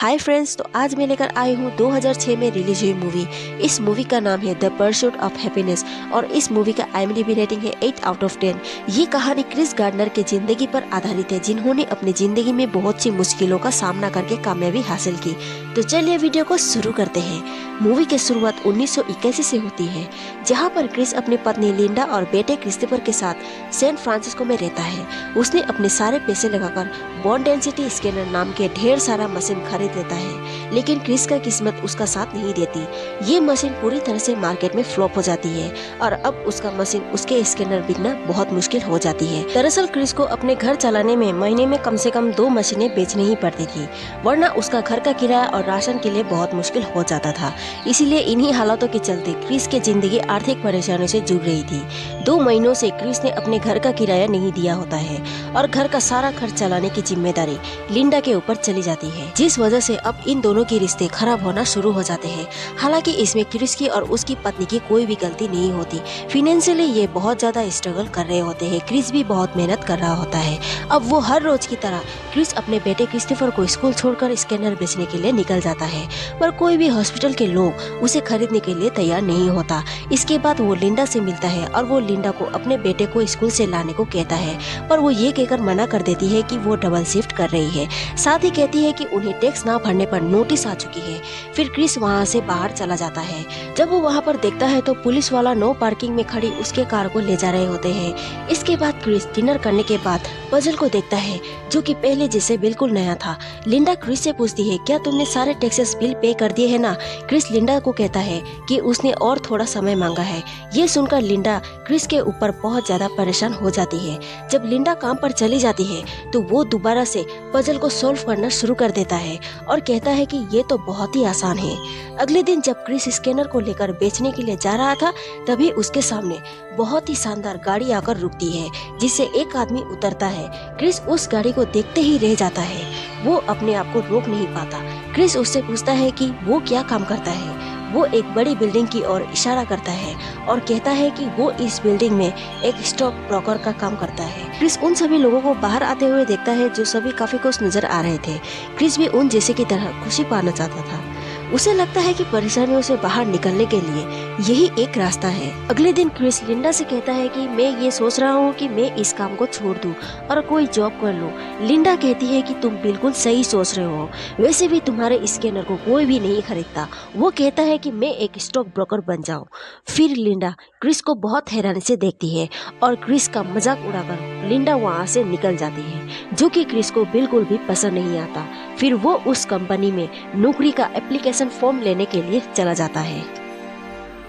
Hi friends, तो आज मैं लेकर आई हूँ 2006 में रिलीज हुई मूवी। इस मूवी का नाम है द परस्यूट ऑफ हैप्पीनेस और इस मूवी का IMDb रेटिंग है 8 आउट ऑफ 10। ये कहानी क्रिस गार्डनर की जिंदगी पर आधारित है, जिन्होंने अपनी जिंदगी में बहुत सी मुश्किलों का सामना करके कामयाबी हासिल की। तो चलिए वीडियो को शुरू करते हैं। मूवी की शुरुआत 1981 से होती है, जहाँ पर क्रिस अपनी पत्नी लिंडा और बेटे क्रिस्टोफर के साथ सैन फ्रांसिस्को में रहता है। उसने अपने सारे पैसे लगाकर बोन डेंसिटी स्कैनर नाम के ढेर सारा मशीन खरीद लेता है, लेकिन क्रिस का किस्मत उसका साथ नहीं देती। ये मशीन पूरी तरह से मार्केट में फ्लॉप हो जाती है और अब उसका मशीन उसके स्कैनर बिकना बहुत मुश्किल हो जाती है। दरअसल क्रिस को अपने घर चलाने में महीने में कम से कम 2 मशीनें बेचनी ही पड़ती थी, वरना उसका घर का किराया और राशन के लिए बहुत मुश्किल हो जाता था। इसीलिए इन्हीं हालातों के चलते क्रिस की जिंदगी आर्थिक परेशानियों से जूझ रही थी। 2 महीनों से क्रिस ने अपने घर का किराया नहीं दिया होता है और घर का सारा खर्च चलाने की जिम्मेदारी लिंडा के ऊपर चली जाती है, जिस वजह से अब इन दोनों के रिश्ते खराब होना शुरू हो जाते हैं। हालांकि इसमें क्रिस की और उसकी पत्नी की कोई भी गलती नहीं होती। फाइनेंशियली ये बहुत ज्यादा स्ट्रगल कर रहे होते हैं। क्रिस भी बहुत मेहनत कर रहा होता है। अब वो हर रोज की तरह क्रिस अपने बेटे क्रिस्टोफर को स्कूल छोड़कर स्कैनर बेचने के लिए निकल जाता है, पर कोई भी हॉस्पिटल के लोग उसे खरीदने के लिए तैयार नहीं होता। इसके बाद वो लिंडा से मिलता है और वो लिंडा को अपने बेटे को स्कूल से लाने को कहता है, पर वो ये कहकर मना कर देती है कि वो डबल शिफ्ट कर रही है। साथ ही कहती है कि उन्हें टैक्स ना भरने पर नोटिस आ चुकी है। फिर क्रिस वहाँ से बाहर चला जाता है। जब वो वहाँ पर देखता है तो पुलिस वाला नो पार्किंग में खड़ी उसके कार को ले जा रहे होते हैं। इसके बाद क्रिस डिनर करने के बाद पजल को देखता है, जो कि पहले जैसे बिल्कुल नया था। लिंडा क्रिस से पूछती है, क्या तुमने सारे टैक्सेस बिल पे कर दिए है ना? क्रिस लिंडा को कहता है कि उसने और थोड़ा समय मांगा है। ये सुनकर लिंडा क्रिस के ऊपर बहुत ज्यादा परेशान हो जाती है। जब लिंडा काम पर चली जाती है तो वो दोबारा से पजल को सॉल्व करना शुरू कर देता है और कहता है कि ये तो बहुत ही आसान है। अगले दिन जब क्रिस स्कैनर को लेकर बेचने के लिए जा रहा था, तभी उसके सामने बहुत ही शानदार गाड़ी आकर रुकती है, जिससे एक आदमी उतरता है। क्रिस उस गाड़ी को देखते ही रह जाता है। वो अपने आप को रोक नहीं पाता। क्रिस उससे पूछता है कि वो क्या काम करता है। वो एक बड़ी बिल्डिंग की ओर इशारा करता है और कहता है कि वो इस बिल्डिंग में एक स्टॉक ब्रोकर का काम करता है। क्रिस उन सभी लोगों को बाहर आते हुए देखता है, जो सभी काफी खुश नजर आ रहे थे। क्रिस भी उन जैसे की तरह खुशी पाना चाहता था। उसे लगता है कि परेशानियों से बाहर निकलने के लिए यही एक रास्ता है। अगले दिन क्रिस लिंडा से कहता है कि मैं ये सोच रहा हूँ कि मैं इस काम को छोड़ दूँ और कोई जॉब कर लूँ। लिंडा कहती है कि तुम बिल्कुल सही सोच रहे हो, वैसे भी तुम्हारे स्कैनर को कोई भी नहीं खरीदता। वो कहता है कि मैं एक स्टॉक ब्रोकर बन जाऊँ। फिर लिंडा क्रिस को बहुत हैरानी से देखती है और क्रिस का मजाक उड़ाकर लिंडा वहाँ से निकल जाती है, जो कि क्रिस को बिल्कुल भी पसंद नहीं आता। फिर वो उस कंपनी में नौकरी का एप्लीकेशन फॉर्म लेने के लिए चला जाता है।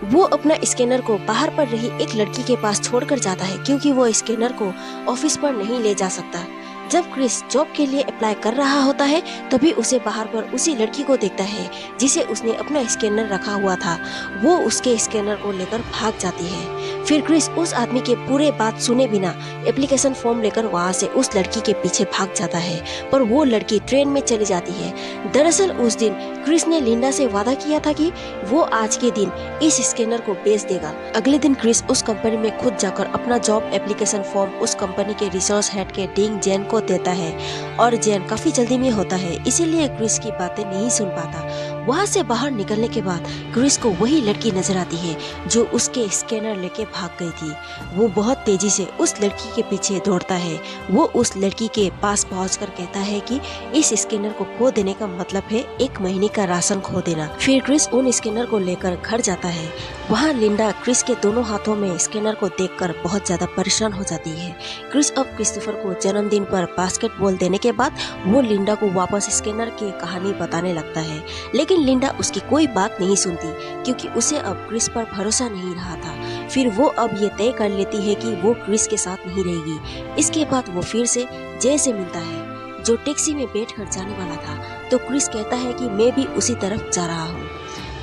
वो अपना स्कैनर को बाहर पड़ रही एक लड़की के पास छोड़कर जाता है, क्योंकि वो स्कैनर को ऑफिस पर नहीं ले जा सकता। जब क्रिस जॉब के लिए अप्लाई कर रहा होता है, तभी उसे बाहर पर उसी लड़की को देखता है जिसे उसने अपना स्कैनर रखा हुआ था। वो उसके स्कैनर को लेकर भाग जाती है। फिर क्रिस उस आदमी के पूरे बात सुने बिना एप्लीकेशन फॉर्म लेकर वहाँ से उस लड़की के पीछे भाग जाता है, पर वो लड़की ट्रेन में चली जाती है। दरअसल उस दिन क्रिस ने लिंडा से वादा किया था कि वो आज के दिन इस स्कैनर को बेच देगा। अगले दिन क्रिस उस कंपनी में खुद जाकर अपना जॉब एप्लीकेशन फॉर्म उस कंपनी के रिसोर्स हेड के डिंग जेन को देता है और जेन काफी जल्दी में होता है, इसीलिए क्रिस की बातें नहीं सुन पाता। वहाँ से बाहर निकलने के बाद क्रिस को वही लड़की नजर आती है जो उसके स्कैनर लेके भाग गई थी। वो बहुत तेजी से उस लड़की के पीछे दौड़ता है। वो उस लड़की के पास पहुंचकर कहता है कि इस स्कैनर को खो देने का मतलब है 1 महीने का राशन खो देना। फिर क्रिस उन स्कैनर को लेकर घर जाता है। वहाँ लिंडा क्रिस के दोनों हाथों में स्कैनर को देखकर बहुत ज्यादा परेशान हो जाती है। क्रिस अब क्रिस्टोफर को जन्मदिन पर बास्केटबॉल देने के बाद वो लिंडा को वापस स्कैनर की कहानी बताने लगता है, लेकिन लिंडा उसकी कोई बात नहीं सुनती, क्योंकि उसे अब क्रिस पर भरोसा नहीं रहा था। फिर वो अब ये तय कर लेती है कि वो क्रिस के साथ नहीं रहेगी। इसके बाद वो फिर से जे से मिलता है, जो टैक्सी में बैठ कर जाने वाला था, तो क्रिस कहता है कि मैं भी उसी तरफ जा रहा हूँ।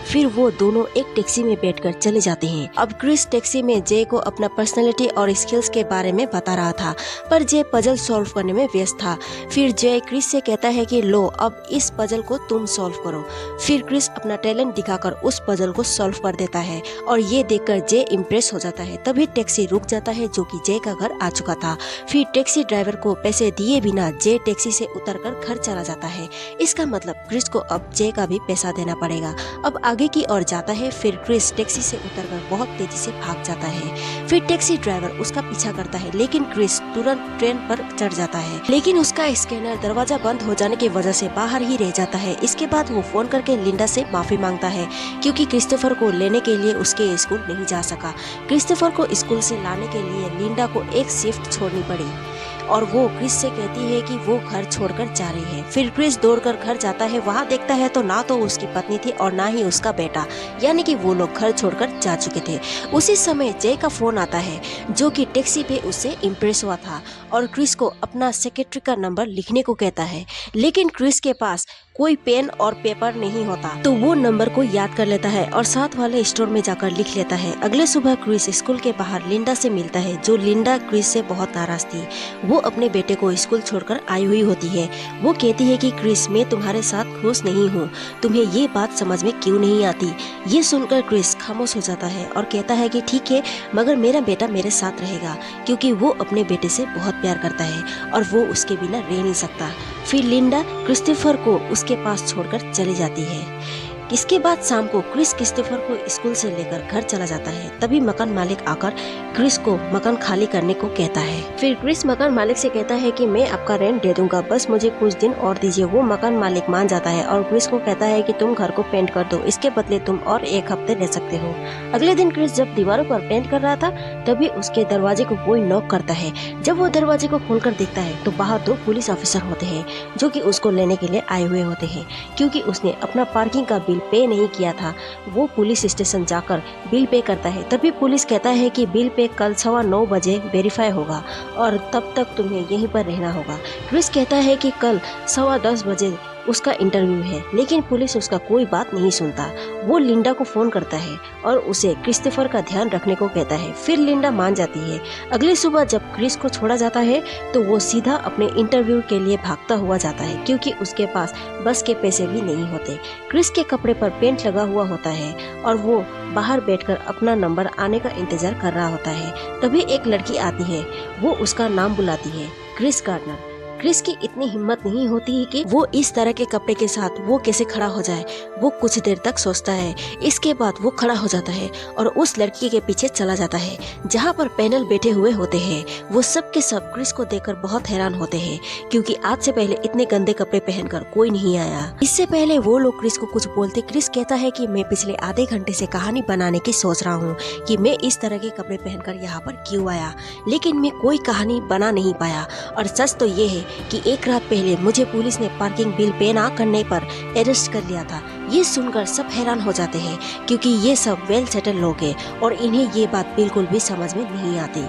फिर वो दोनों एक टैक्सी में बैठकर चले जाते हैं। अब क्रिस टैक्सी में जे को अपना पर्सनैलिटी और स्किल्स के बारे में बता रहा था, पर जे पजल सॉल्व करने में व्यस्त था। फिर जे क्रिस से कहता है कि लो अब इस पजल को तुम सॉल्व करो। फिर क्रिस अपना टैलेंट दिखाकर उस पजल को सॉल्व कर देता है और ये देखकर जे इम्प्रेस हो जाता है। तभी टैक्सी रुक जाता है जो कि जे का घर आ चुका था। फिर टैक्सी ड्राइवर को पैसे दिए बिना जे टैक्सी से उतरकर घर चला जाता है। इसका मतलब क्रिस को अब जे का भी पैसा देना पड़ेगा। अब आगे की ओर जाता है। फिर क्रिस टैक्सी से उतरकर बहुत तेजी से भाग जाता है। फिर टैक्सी ड्राइवर उसका पीछा करता है, लेकिन क्रिस तुरंत ट्रेन पर चढ़ जाता है। लेकिन उसका स्कैनर दरवाजा बंद हो जाने की वजह से बाहर ही रह जाता है। इसके बाद वो फोन करके लिंडा से माफी मांगता है क्योंकि क्रिस्टोफर को लेने के लिए उसके स्कूल नहीं जा सका। क्रिस्टोफर को स्कूल से लाने के लिए लिंडा को एक शिफ्ट छोड़नी पड़ी और वो क्रिस से कहती है कि वो घर छोड़कर जा रही है। फिर क्रिस दौड़कर घर जाता है। वहाँ देखता है तो ना तो उसकी पत्नी थी और ना ही उसका बेटा, यानी कि वो लोग घर छोड़कर जा चुके थे। उसी समय जे का फोन आता है जो कि टैक्सी पे उससे इम्प्रेस हुआ था और क्रिस को अपना सेक्रेटरी का नंबर लिखने को कहता है, लेकिन क्रिस के पास कोई पेन और पेपर नहीं होता तो वो नंबर को याद कर लेता है और साथ वाले स्टोर में जाकर लिख लेता है। अगले सुबह क्रिस स्कूल के बाहर लिंडा से मिलता है, जो लिंडा क्रिस से बहुत नाराज थी। वो अपने बेटे को स्कूल छोड़कर आई हुई होती है। वो कहती है कि क्रिस मैं तुम्हारे साथ खुश नहीं हूँ, तुम्हें ये बात समझ में क्यों नहीं आती। ये सुनकर क्रिस खामोश हो जाता है और कहता है कि ठीक है, मगर मेरा बेटा मेरे साथ रहेगा क्योंकि वो अपने बेटे से बहुत प्यार करता है और वो उसके बिना रह नहीं सकता। फिर लिंडा क्रिस्टोफर को उसके पास छोड़कर चली जाती है। इसके बाद शाम को क्रिस क्रिस्टोफर को स्कूल से लेकर घर चला जाता है। तभी मकान मालिक आकर क्रिस को मकान खाली करने को कहता है। फिर क्रिस मकान मालिक से कहता है कि मैं आपका रेंट दे दूंगा, बस मुझे कुछ दिन और दीजिए। वो मकान मालिक मान जाता है और क्रिस को कहता है कि तुम घर को पेंट कर दो, इसके बदले तुम और एक हफ्ते रह सकते हो। अगले दिन क्रिस जब दीवारों पर पेंट कर रहा था तभी उसके दरवाजे को कोई नॉक करता है। जब वो दरवाजे को खोलकर देखता है तो बाहर 2 पुलिस ऑफिसर होते हैं जो कि उसको लेने के लिए आए हुए होते हैं क्योंकि उसने अपना पार्किंग का बिल पे नहीं किया था। वो पुलिस स्टेशन जाकर बिल पे करता है। तभी पुलिस कहता है कि बिल पे कल 9:15 बजे वेरीफाई होगा और तब तक तुम्हें यहीं पर रहना होगा। क्रिस कहता है कि कल 10:15 बजे उसका इंटरव्यू है, लेकिन पुलिस उसका कोई बात नहीं सुनता। वो लिंडा को फोन करता है और उसे क्रिस्टोफर का ध्यान रखने को कहता है। फिर लिंडा मान जाती है। अगली सुबह जब क्रिस को छोड़ा जाता है तो वो सीधा अपने इंटरव्यू के लिए भागता हुआ जाता है क्योंकि उसके पास बस के पैसे भी नहीं होते। क्रिस के कपड़े पर पेंट लगा हुआ होता है और वो बाहर बैठकर अपना नंबर आने का इंतजार कर रहा होता है। तभी एक लड़की आती है। वो उसका नाम बुलाती है, क्रिस गार्डनर। क्रिस की इतनी हिम्मत नहीं होती है कि वो इस तरह के कपड़े के साथ वो कैसे खड़ा हो जाए। वो कुछ देर तक सोचता है। इसके बाद वो खड़ा हो जाता है और उस लड़की के पीछे चला जाता है जहाँ पर पैनल बैठे हुए होते हैं। वो सब के सब क्रिस को देखकर बहुत हैरान होते हैं क्योंकि आज से पहले इतने गंदे कपड़े पहनकर कोई नहीं आया। इससे पहले वो लोग क्रिस को कुछ बोलते क्रिस कहता है कि मैं पिछले आधे घंटे से कहानी बनाने की सोच रहा हूँ कि मैं इस तरह के कपड़े पहनकर यहाँ पर क्यों आया, लेकिन मैं कोई कहानी बना नहीं पाया। और सच तो ये है कि एक रात पहले मुझे पुलिस ने पार्किंग बिल पे ना करने पर अरेस्ट कर लिया था। ये सुनकर सब हैरान हो जाते हैं क्योंकि ये सब वेल सेटल लोग हैं और इन्हें ये बात बिल्कुल भी समझ में नहीं आती।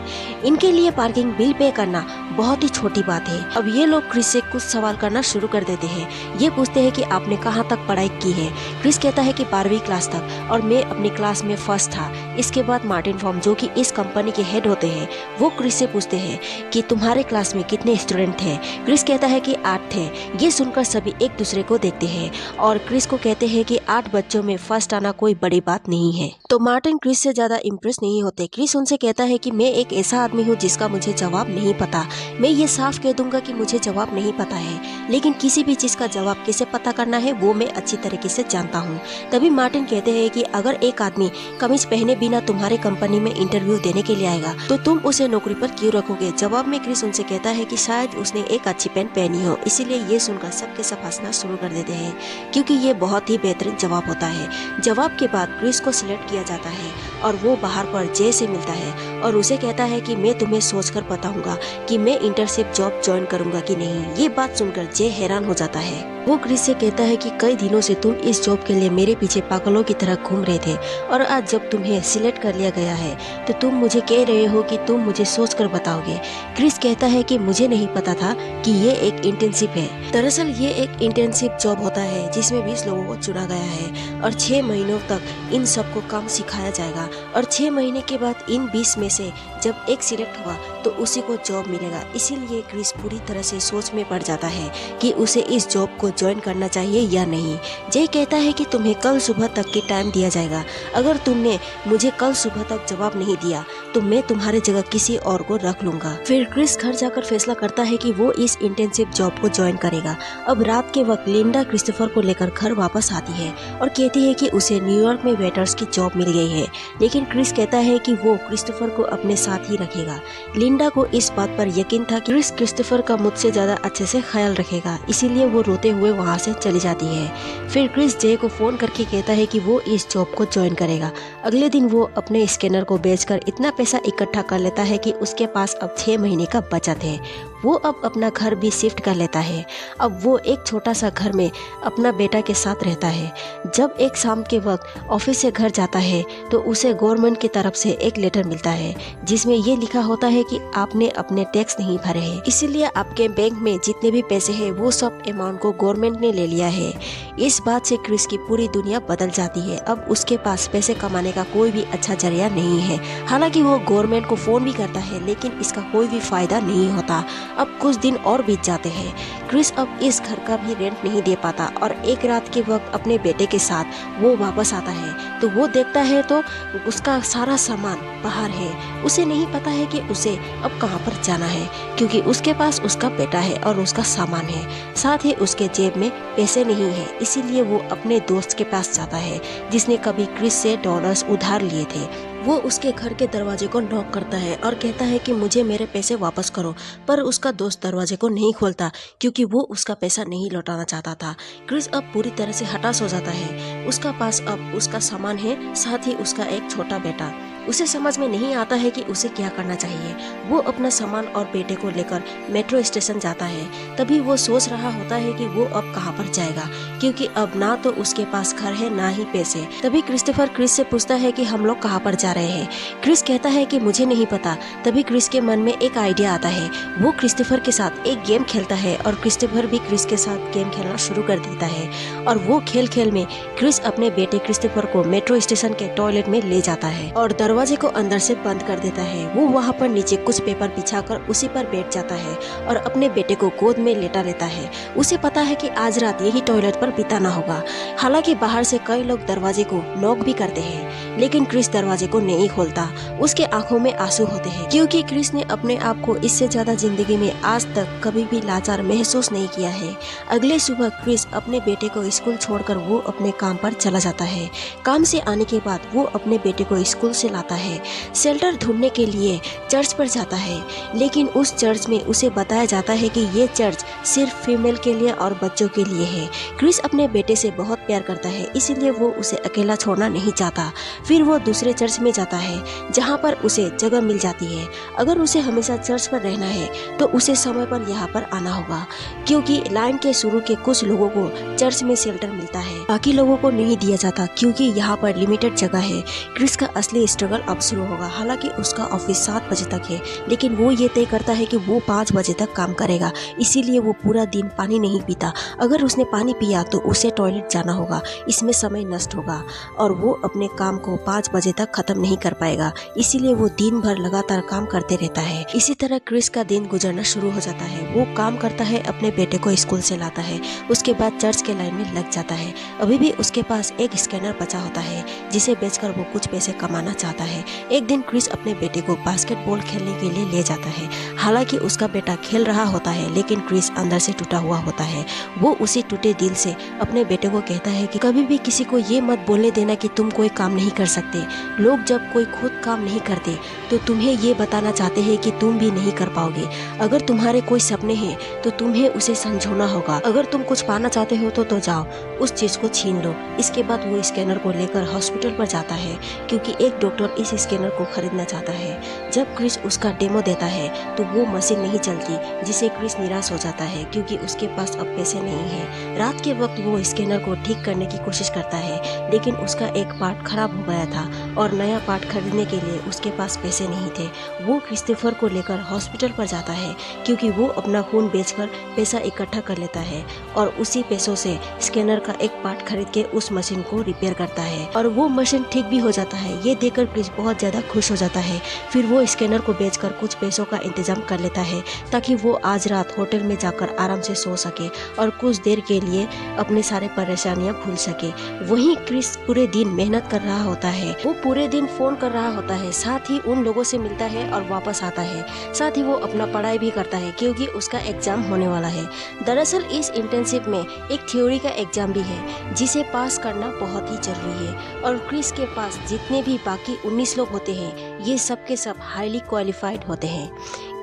इनके लिए पार्किंग बिल पे करना बहुत ही छोटी बात है। अब ये लोग क्रिस से कुछ सवाल करना शुरू कर देते हैं। ये पूछते हैं कि आपने कहाँ तक पढ़ाई की है। क्रिस कहता है कि 12वीं क्लास तक और मैं अपनी क्लास में फर्स्ट था। इसके बाद मार्टिन फॉर्म जो कि इस कंपनी के हेड होते हैं वो क्रिस से पूछते हैं कि तुम्हारे क्लास में कितने स्टूडेंट थे। क्रिस कहता है कि 8 थे। ये सुनकर सभी एक दूसरे को देखते हैं और क्रिस को कहते हैं कि 8 बच्चों में फर्स्ट आना कोई बड़ी बात नहीं है। तो मार्टिन क्रिस से ज्यादा इम्प्रेस नहीं होते। क्रिस उनसे कहता है कि मैं एक ऐसा आदमी हूँ जिसका मुझे जवाब नहीं पता। मैं ये साफ कह दूंगा कि मुझे जवाब नहीं पता है, लेकिन किसी भी चीज का जवाब कैसे पता करना है वो मैं अच्छी तरीके से जानता हूँ। तभी मार्टिन कहते हैं कि अगर एक आदमी कमीज पहने बिना तुम्हारे कंपनी में इंटरव्यू देने के लिए आएगा तो तुम उसे नौकरी पर क्यों रखोगे। जवाब में क्रिस उनसे कहता है कि शायद उसने एक अच्छी पैंट पहनी हो, इसीलिए ये सुनकर सबके सब हंसना शुरू कर देते हैं क्योंकि ये बहुत ही बेहतरीन जवाब होता है। जवाब के बाद क्रिस को सिलेक्ट किया जाता है और वो बाहर पर जे से मिलता है और उसे कहता है कि मैं तुम्हें सोचकर बताऊंगा कि मैं इंटर्नशिप जॉब ज्वाइन करूंगा कि नहीं। ये बात सुनकर जे हैरान हो जाता है। वो क्रिस से कहता है कि कई दिनों से तुम इस जॉब के लिए मेरे पीछे पागलों की तरह घूम रहे थे और आज जब तुम्हें सिलेक्ट कर लिया गया है तो तुम मुझे कह रहे हो कि तुम मुझे सोचकर बताओगे। क्रिस कहता है कि मुझे नहीं पता था कि ये एक इंटर्नशिप है। दरअसल ये एक इंटर्नशिप जॉब होता है जिसमें 20 लोगों को चुना गया है और 6 महीनों तक इन सबको काम सिखाया जाएगा और 6 महीने के बाद इन 20 में से जब एक सिलेक्ट हुआ तो उसी को जॉब मिलेगा। इसीलिए क्रिस पूरी तरह से सोच में पड़ जाता है कि उसे इस जॉब को ज्वाइन करना चाहिए या नहीं। जय कहता है कि तुम्हें कल सुबह तक के टाइम दिया जाएगा। अगर तुमने मुझे कल सुबह तक जवाब नहीं दिया तो मैं तुम्हारी जगह किसी और को रख लूंगा। फिर क्रिस घर जाकर फैसला करता है कि वो इस इंटर्नशिप जॉब को ज्वाइन करेगा। अब रात के वक्त लिंडा क्रिस्टोफर को लेकर घर वापस आती है और कहती है कि उसे न्यूयॉर्क में वेटर्स की जॉब मिल गई है, लेकिन क्रिस कहता है कि वो क्रिस्टोफर को अपने साथ ही रखेगा। लिंडा को इस बात पर यकीन था कि क्रिस क्रिस्टोफर का मुझसे ज्यादा अच्छे से ख्याल रखेगा, इसीलिए वो रोते हुए वहाँ से चली जाती है। फिर क्रिस जय को फोन करके कहता है कि वो इस जॉब को ज्वाइन करेगा। अगले दिन वो अपने स्कैनर को बेचकर इतना पैसा इकट्ठा कर लेता है कि उसके पास अब 6 महीने का बचत है। वो अब अपना घर भी शिफ्ट कर लेता है। अब वो एक छोटा सा घर में अपना बेटा के साथ रहता है। जब एक शाम के वक्त ऑफिस से घर जाता है तो उसे गवर्नमेंट की तरफ से एक लेटर मिलता है जिसमें ये लिखा होता है कि आपने अपने टैक्स नहीं भरे हैं, इसीलिए आपके बैंक में जितने भी पैसे हैं वो सब अमाउंट को गवर्नमेंट ने ले लिया है। इस बात से क्रिस की पूरी दुनिया बदल जाती है। अब उसके पास पैसे कमाने का कोई भी अच्छा जरिया नहीं है। हालांकि वो गवर्नमेंट को फोन भी करता है लेकिन इसका कोई भी फायदा नहीं होता। अब कुछ दिन और बीत जाते हैं। क्रिस अब इस घर का भी रेंट नहीं दे पाता और एक रात के वक्त अपने बेटे के साथ वो वापस आता है तो वो देखता है तो उसका सारा सामान बाहर है। उसे नहीं पता है कि उसे अब कहाँ पर जाना है क्योंकि उसके पास उसका बेटा है और उसका सामान है, साथ ही उसके जेब में पैसे नहीं है। इसीलिए वो अपने दोस्त के पास जाता है जिसने कभी क्रिस से डॉलर्स उधार लिए थे। वो उसके घर के दरवाजे को नॉक करता है और कहता है कि मुझे मेरे पैसे वापस करो, पर उसका दोस्त दरवाजे को नहीं खोलता क्योंकि वो उसका पैसा नहीं लौटाना चाहता था। क्रिस अब पूरी तरह से हताश हो जाता है। उसका पास अब उसका सामान है, साथ ही उसका एक छोटा बेटा। उसे समझ में नहीं आता है कि उसे क्या करना चाहिए। वो अपना सामान और बेटे को लेकर मेट्रो स्टेशन जाता है। तभी वो सोच रहा होता है कि वो अब कहाँ पर जाएगा क्योंकि अब ना तो उसके पास घर है ना ही पैसे। तभी क्रिस्टोफर क्रिस से पूछता है कि हम लोग कहाँ पर जा रहे हैं। क्रिस कहता है कि मुझे नहीं पता। तभी क्रिस के मन में एक आइडिया आता है। वो क्रिस्टोफर के साथ एक गेम खेलता है और क्रिस्टोफर भी क्रिस के साथ गेम खेलना शुरू कर देता है और वो खेल खेल में क्रिस अपने बेटे क्रिस्टोफर को मेट्रो स्टेशन के टॉयलेट में ले जाता है और दरवाजे को अंदर से बंद कर देता है। वो वहाँ पर नीचे कुछ पेपर बिछाकर उसी पर बैठ जाता है और अपने बेटे को गोद में लेटा रहता है। उसे पता है कि आज रात यही टॉयलेट पर बिताना होगा। हालांकि बाहर से कई लोग दरवाजे को नॉक भी करते हैं लेकिन क्रिस दरवाजे को नहीं खोलता। उसके आंखों में आंसू होते हैं क्योंकि क्रिस ने अपने आप को इससे ज्यादा जिंदगी में आज तक कभी भी लाचार महसूस नहीं किया है। अगले सुबह क्रिस अपने बेटे को स्कूल छोड़कर वो अपने काम पर चला जाता है। काम से आने के बाद वो अपने बेटे को स्कूल से लाता है। शेल्टर ढूंढने के लिए चर्च पर जाता है लेकिन उस चर्च में उसे बताया जाता है कि ये चर्च सिर्फ फीमेल के लिए और बच्चों के लिए है। क्रिस अपने बेटे से बहुत प्यार करता है इसीलिए वो उसे अकेला छोड़ना नहीं चाहता। फिर वो दूसरे चर्च में जाता है जहाँ पर उसे जगह मिल जाती है। अगर उसे हमेशा चर्च पर रहना है तो उसे समय पर यहाँ पर आना होगा क्योंकि लाइन के शुरू के कुछ लोगों को चर्च में शेल्टर मिलता है, बाकी लोगों को नहीं दिया जाता क्योंकि यहाँ पर लिमिटेड जगह है। क्रिस का असली स्ट्रगल अब शुरू होगा। हालांकि उसका ऑफिस 7 बजे तक है लेकिन वो ये तय करता है कि वो 5 बजे तक काम करेगा, इसीलिए वो पूरा दिन पानी नहीं पीता। अगर उसने पानी पिया तो उसे टॉयलेट जाना होगा, इसमें समय नष्ट होगा और वो अपने काम को 5 बजे तक खत्म नहीं कर पाएगा, इसीलिए वो दिन भर लगातार काम करते रहता है। इसी तरह क्रिस का दिन गुजरना शुरू हो जाता है। वो काम करता है, अपने बेटे को स्कूल से लाता है, उसके बाद चर्च के लाइन में लग जाता है। अभी भी उसके पास एक स्कैनर बचा होता है जिसे बेचकर वो कुछ पैसे कमाना चाहता है। एक दिन क्रिस अपने बेटे को बास्केटबॉल खेलने के लिए ले जाता है। हालांकि उसका बेटा खेल रहा होता है लेकिन क्रिस अंदर से टूटा हुआ होता है। वो उसी टूटे दिल से अपने बेटे को कहता है कि कभी भी किसी को ये मत बोलने देना कि तुम कोई काम नहीं कर सकते। लोग जब कोई खुद काम नहीं करते तो तुम्हें ये बताना चाहते हैं कि तुम भी नहीं कर पाओगे। अगर तुम्हारे कोई सपने हैं तो तुम्हें उसे संजोना होगा। अगर तुम कुछ पाना चाहते हो तो जाओ उस चीज को छीन लो। इसके बाद वो स्कैनर को लेकर हॉस्पिटल पर जाता है क्योंकि एक डॉक्टर इस स्कैनर को खरीदना चाहता है। जब क्रिस उसका डेमो देता है तो वो मशीन नहीं चलती, जिसे क्रिस निराश हो जाता है क्योंकि उसके पास अब पैसे नहीं है। रात के वक्त वो स्कैनर को ठीक करने की कोशिश करता है, लेकिन उसका एक पार्ट खराब हो गया था और नया पार्ट खरीदने के लिए उसके पास पैसे नहीं थे। वो क्रिस्टोफर को लेकर हॉस्पिटल पर जाता है क्योंकि वो अपना खून बेचकर पैसा इकट्ठा कर लेता है और उसी पैसों से स्कैनर का एक पार्ट खरीद के उस मशीन को रिपेयर करता है और वो मशीन ठीक भी हो जाता है। ये देखकर क्रिस बहुत ज्यादा खुश हो जाता है। फिर वो स्कैनर को बेचकर कुछ पैसों का इंतजाम कर लेता है ताकि वो आज रात होटल में जाकर आराम से सो सके और कुछ देर के लिए अपनी सारे परेशानियां भूल सके। वहीं क्रिस पूरे दिन मेहनत कर रहा होता है। वो पूरे दिन फोन कर रहा होता है, साथ ही उन लोगों से मिलता है और वापस आता है। साथ ही वो अपना पढ़ाई भी करता है क्योंकि उसका एग्जाम होने वाला है। दरअसल इस इंटर्नशिप में एक थ्योरी का एग्जाम भी है जिसे पास करना बहुत ही जरूरी है और क्रिस के पास जितने भी बाकी 19 लोग होते हैं ये सब के सब हाईली क्वालिफाइड होते हैं।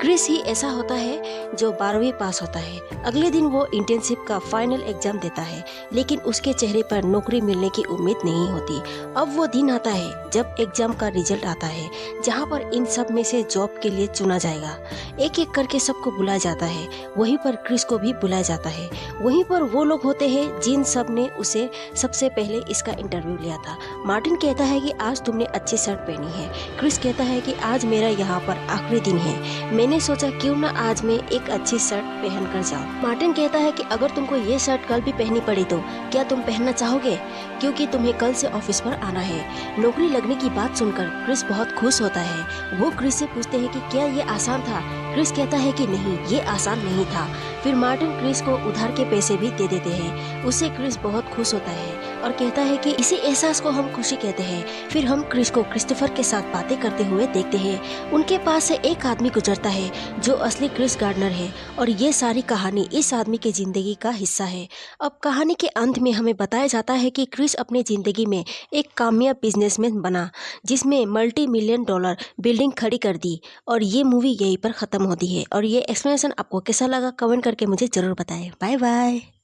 क्रिस ही ऐसा होता है जो 12वीं पास होता है। अगले दिन वो इंटर्नशिप का फाइनल एग्जाम देता है, लेकिन उसके चेहरे पर नौकरी मिलने की उम्मीद नहीं होती। अब वो दिन आता है जब एग्जाम का रिजल्ट आता है, जहाँ पर इन सब में से जॉब के लिए चुना जाएगा। एक एक करके सबको बुलाया जाता है, वहीं पर क्रिस को भी बुलाया जाता है। वहीं पर वो लोग होते हैं जिन सब ने उसे सबसे पहले इसका इंटरव्यू लिया था। मार्टिन कहता है कि आज तुमने अच्छी शर्ट पहनी है। क्रिस कहता है कि आज मेरा यहाँ पर आखिरी दिन है, मैंने सोचा क्यों ना आज मैं एक अच्छी शर्ट पहन कर जाऊँ। मार्टिन कहता है कि अगर तुमको ये शर्ट कल भी पहनी पड़ी तो क्या तुम पहनना चाहोगे, क्योंकि तुम्हें कल से ऑफिस पर आना है। नौकरी लगने की बात सुनकर क्रिस बहुत खुश होता है। वो क्रिस से पूछते हैं कि क्या ये आसान था। क्रिस कहता है कि नहीं, ये आसान नहीं था। फिर मार्टिन क्रिस को उधार के पैसे भी दे देते हैं। उससे क्रिस बहुत खुश होता है और कहता है कि इसी एहसास को हम खुशी कहते हैं। फिर हम क्रिस को क्रिस्टोफर के साथ बातें करते हुए देखते हैं। उनके पास से एक आदमी गुजरता है जो असली क्रिस गार्डनर है और ये सारी कहानी इस आदमी की जिंदगी का हिस्सा है। अब कहानी के अंत में हमें बताया जाता है कि क्रिस अपनी जिंदगी में एक कामयाब बिजनेसमैन बना जिसमें $multi-million बिल्डिंग खड़ी कर दी और ये मूवी यहीं पर खत्म होती है। और ये एक्सप्लेनेशन आपको कैसा लगा कमेंट करके मुझे जरूर बताएं। Bye bye.